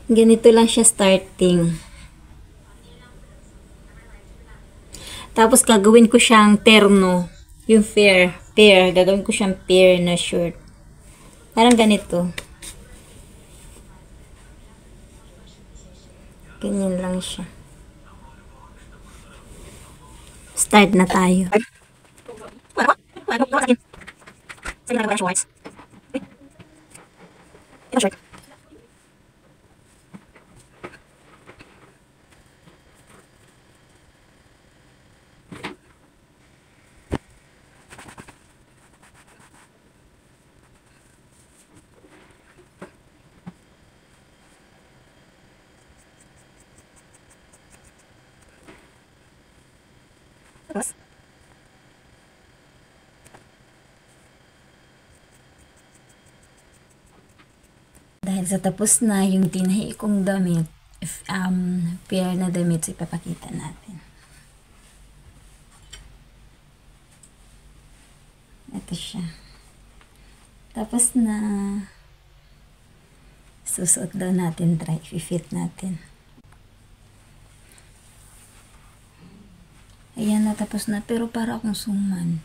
Ganito lang siya starting. Tapos gagawin ko siyang terno. Yung pair. Gagawin ko siyang pair na shirt. Parang ganito. Ganyan lang siya. Start na tayo. Tapos, dahil sa tapos na yung tinahi kong damit, pair na damit, so ipapakita natin. Ito siya. Tapos na, susuot daw natin, fit natin. Ayan, natapos na, pero para akong suman.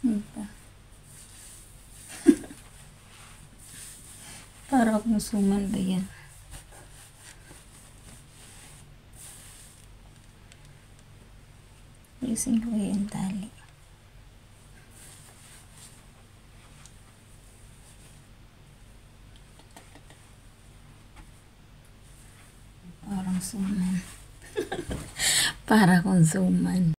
Diba? Para akong suman ba yan? Ayusin ko yung tali. Parang suman. Para akong suman.